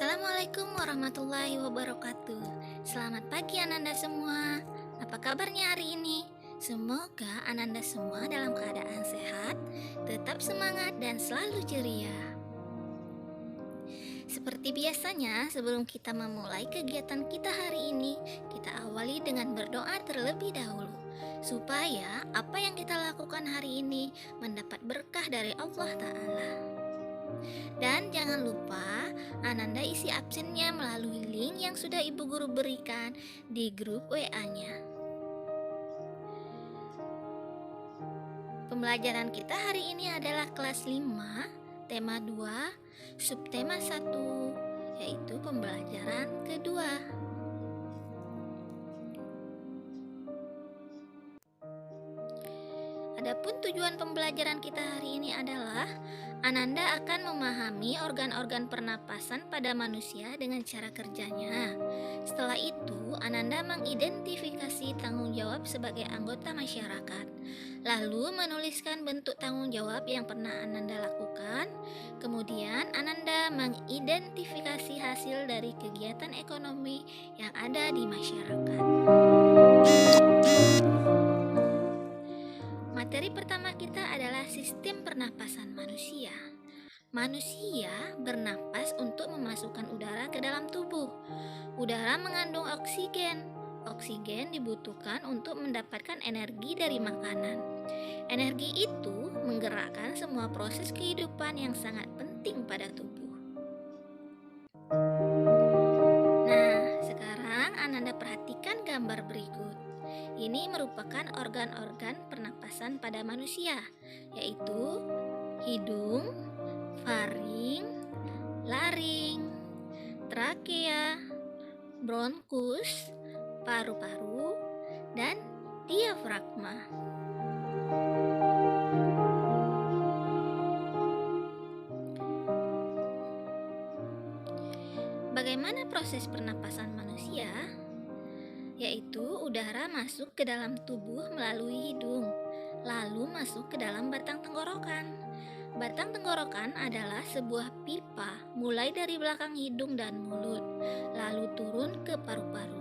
Assalamualaikum warahmatullahi wabarakatuh. Selamat pagi Ananda semua. Apa kabarnya hari ini? Semoga Ananda semua dalam keadaan sehat, tetap semangat dan selalu ceria. Seperti biasanya, sebelum kita memulai kegiatan kita hari ini, kita awali dengan berdoa terlebih dahulu, supaya apa yang kita lakukan hari ini mendapat berkah dari Allah Ta'ala. Dan jangan lupa Ananda isi absennya melalui link yang sudah Ibu Guru berikan di grup WA-nya. Pembelajaran kita hari ini adalah kelas 5, tema 2, subtema 1, yaitu pembelajaran kedua. Adapun tujuan pembelajaran kita hari ini adalah Ananda akan memahami organ-organ pernapasan pada manusia dengan cara kerjanya. Setelah itu, Ananda mengidentifikasi tanggung jawab sebagai anggota masyarakat, lalu menuliskan bentuk tanggung jawab yang pernah Ananda lakukan. Kemudian, Ananda mengidentifikasi hasil dari kegiatan ekonomi yang ada di masyarakat. Materi pertama kita adalah sistem pernapasan manusia. Manusia bernapas untuk memasukkan udara ke dalam tubuh. Udara mengandung oksigen. Oksigen dibutuhkan untuk mendapatkan energi dari makanan. Energi itu menggerakkan semua proses kehidupan yang sangat penting pada tubuh. Nah, sekarang Ananda perhatikan gambar berikut. Ini merupakan organ-organ pernapasan pada manusia, yaitu hidung, faring, laring, trakea, bronkus, paru-paru, dan diafragma. Bagaimana proses pernapasan manusia? Yaitu udara masuk ke dalam tubuh melalui hidung, lalu masuk ke dalam batang tenggorokan. Batang tenggorokan adalah sebuah pipa mulai dari belakang hidung dan mulut, lalu turun ke paru-paru.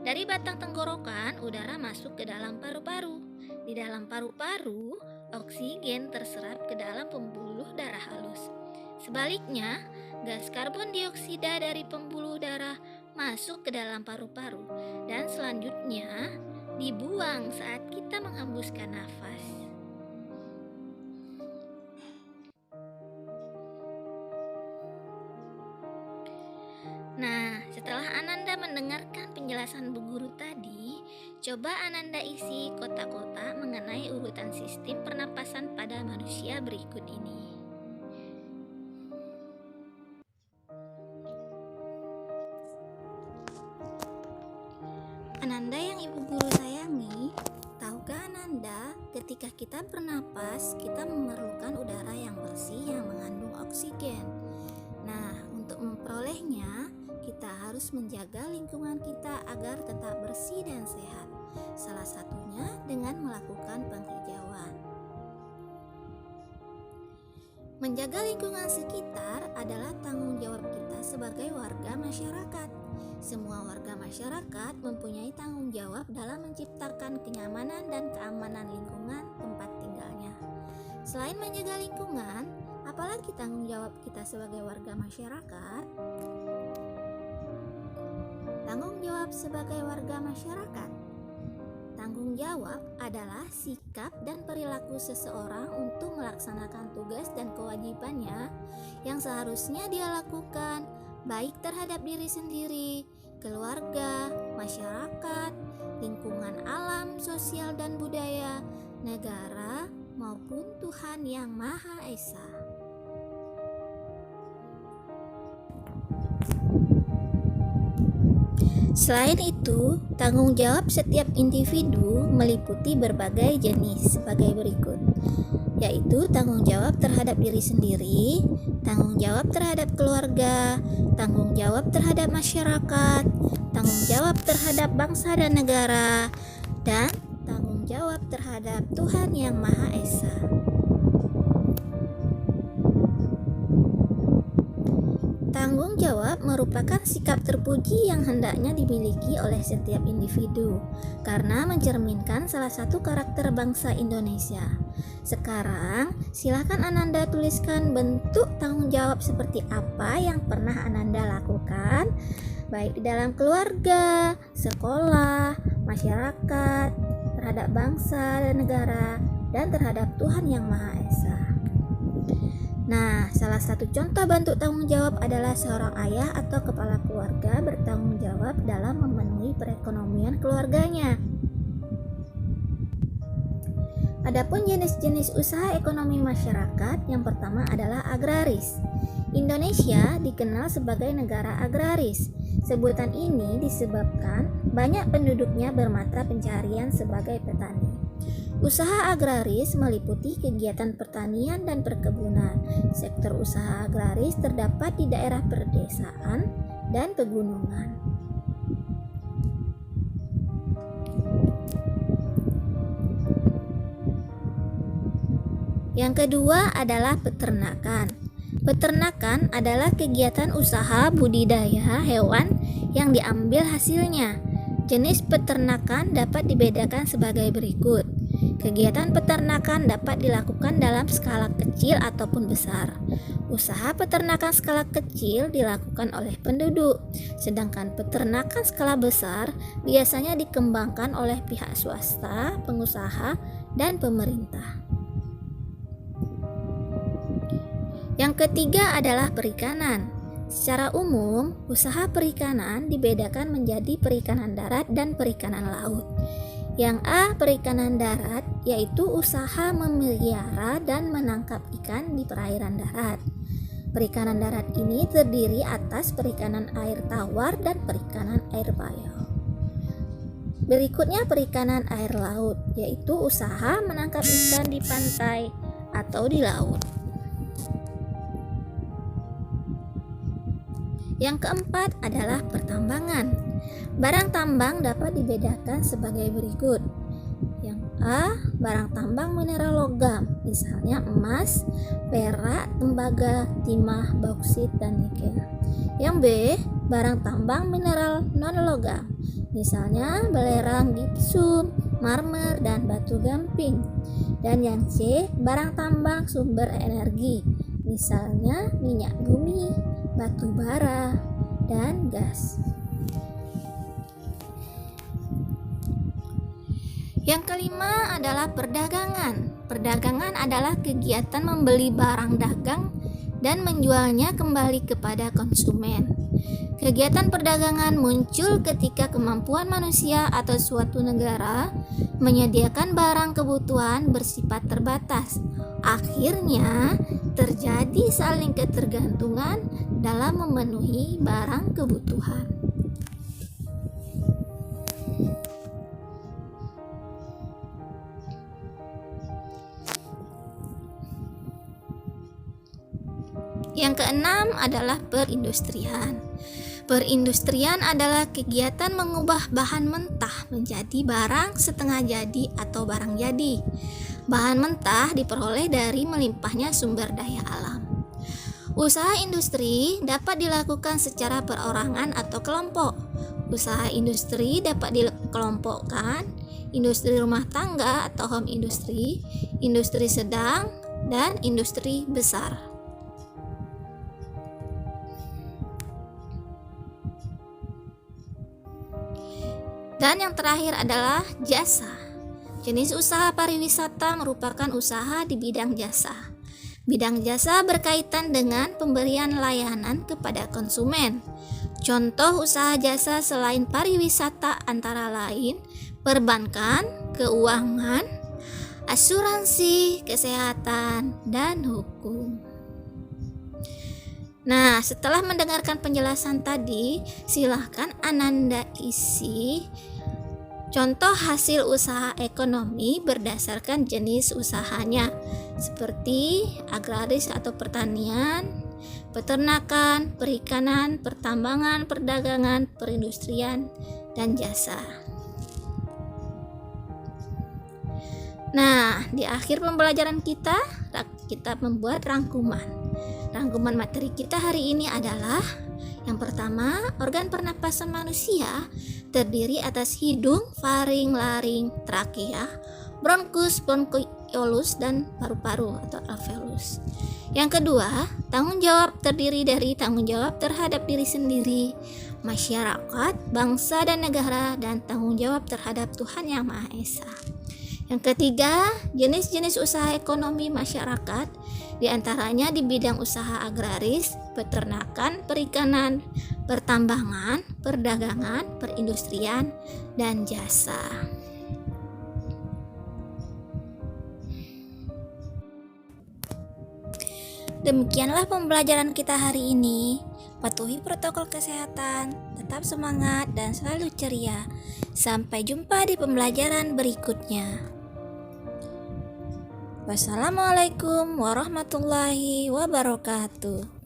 Dari batang tenggorokan, udara masuk ke dalam paru-paru. Di dalam paru-paru, oksigen terserap ke dalam pembuluh darah halus. Sebaliknya, gas karbon dioksida dari pembuluh darah masuk ke dalam paru-paru dan selanjutnya dibuang saat kita menghembuskan nafas. Nah, setelah Ananda mendengarkan penjelasan Bu Guru tadi, coba Ananda isi kotak-kotak mengenai urutan sistem pernapasan pada manusia berikut ini. Ananda yang Ibu Guru sayangi, tahukah Ananda ketika kita bernapas, kita memerlukan udara yang bersih yang mengandung oksigen. Nah, untuk memperolehnya, kita harus menjaga lingkungan kita agar tetap bersih dan sehat. Salah satunya dengan melakukan penghijauan. Menjaga lingkungan sekitar adalah tanggung jawab kita sebagai warga masyarakat. Semua warga masyarakat mempunyai tanggung jawab dalam menciptakan kenyamanan dan keamanan lingkungan tempat tinggalnya. Selain menjaga lingkungan, apalagi tanggung jawab kita sebagai warga masyarakat? Tanggung jawab sebagai warga masyarakat. Tanggung jawab adalah sikap dan perilaku seseorang untuk melaksanakan tugas dan kewajibannya yang seharusnya dia lakukan, baik terhadap diri sendiri, keluarga, masyarakat, lingkungan alam, sosial dan budaya, negara, maupun Tuhan Yang Maha Esa. Selain itu, tanggung jawab setiap individu meliputi berbagai jenis sebagai berikut, yaitu tanggung jawab terhadap diri sendiri, tanggung jawab terhadap keluarga, tanggung jawab terhadap masyarakat, tanggung jawab terhadap bangsa dan negara, dan tanggung jawab terhadap Tuhan Yang Maha Esa. Tanggung jawab merupakan sikap terpuji yang hendaknya dimiliki oleh setiap individu karena mencerminkan salah satu karakter bangsa Indonesia. Sekarang, silakan Ananda tuliskan bentuk tanggung jawab seperti apa yang pernah Ananda lakukan, baik di dalam keluarga, sekolah, masyarakat, terhadap bangsa dan negara, dan terhadap Tuhan Yang Maha Esa. Nah, salah satu contoh bentuk tanggung jawab adalah seorang ayah atau kepala keluarga bertanggung jawab dalam memenuhi perekonomian keluarganya. Adapun jenis-jenis usaha ekonomi masyarakat, yang pertama adalah agraris. Indonesia dikenal sebagai negara agraris. Sebutan ini disebabkan banyak penduduknya bermata pencaharian sebagai petani. Usaha agraris meliputi kegiatan pertanian dan perkebunan. Sektor usaha agraris terdapat di daerah pedesaan dan pegunungan. Yang kedua adalah peternakan. Peternakan adalah kegiatan usaha budidaya hewan yang diambil hasilnya. Jenis peternakan dapat dibedakan sebagai berikut. Kegiatan peternakan dapat dilakukan dalam skala kecil ataupun besar. Usaha peternakan skala kecil dilakukan oleh penduduk, sedangkan peternakan skala besar biasanya dikembangkan oleh pihak swasta, pengusaha, dan pemerintah. Yang ketiga adalah perikanan. Secara umum, usaha perikanan dibedakan menjadi perikanan darat dan perikanan laut. Yang A, perikanan darat, yaitu usaha memelihara dan menangkap ikan di perairan darat. Perikanan darat ini terdiri atas perikanan air tawar dan perikanan air payau. Berikutnya perikanan air laut, yaitu usaha menangkap ikan di pantai atau di laut. Yang keempat adalah pertambangan. Barang tambang dapat dibedakan sebagai berikut. Yang A, barang tambang mineral logam, misalnya emas, perak, tembaga, timah, bauksit, dan nikel. Yang B, barang tambang mineral non-logam, misalnya belerang, gipsum, marmer, dan batu gamping. Dan yang C, barang tambang sumber energi, misalnya minyak bumi, batu bara, dan gas. Yang kelima adalah perdagangan. Perdagangan adalah kegiatan membeli barang dagang dan menjualnya kembali kepada konsumen. Kegiatan perdagangan muncul ketika kemampuan manusia atau suatu negara menyediakan barang kebutuhan bersifat terbatas. Akhirnya, terjadi saling ketergantungan dalam memenuhi barang kebutuhan. Yang keenam adalah perindustrian. Perindustrian adalah kegiatan mengubah bahan mentah menjadi barang setengah jadi atau barang jadi. Bahan mentah diperoleh dari melimpahnya sumber daya alam. Usaha industri dapat dilakukan secara perorangan atau kelompok. Usaha industri dapat dikelompokkan: industri rumah tangga atau home industry, industri sedang, dan industri besar. Dan yang terakhir adalah jasa. Jenis usaha pariwisata merupakan usaha di bidang jasa. Bidang jasa berkaitan dengan pemberian layanan kepada konsumen. Contoh usaha jasa selain pariwisata antara lain perbankan, keuangan, asuransi, kesehatan, dan hukum. Nah, setelah mendengarkan penjelasan tadi, silahkan Ananda isi contoh hasil usaha ekonomi berdasarkan jenis usahanya, seperti agraris atau pertanian, peternakan, perikanan, pertambangan, perdagangan, perindustrian, dan jasa. Nah, di akhir pembelajaran kita membuat rangkuman. Rangkuman materi kita hari ini adalah: yang pertama, organ pernapasan manusia terdiri atas hidung, faring, laring, trakea, bronkus, bronkiolus, dan paru-paru atau alveolus. Yang kedua, tanggung jawab terdiri dari tanggung jawab terhadap diri sendiri, masyarakat, bangsa dan negara, dan tanggung jawab terhadap Tuhan Yang Maha Esa. Yang ketiga, jenis-jenis usaha ekonomi masyarakat, diantaranya di bidang usaha agraris, peternakan, perikanan, pertambangan, perdagangan, perindustrian, dan jasa. Demikianlah pembelajaran kita hari ini. Patuhi protokol kesehatan, tetap semangat dan selalu ceria. Sampai jumpa di pembelajaran berikutnya. Wassalamualaikum warahmatullahi wabarakatuh.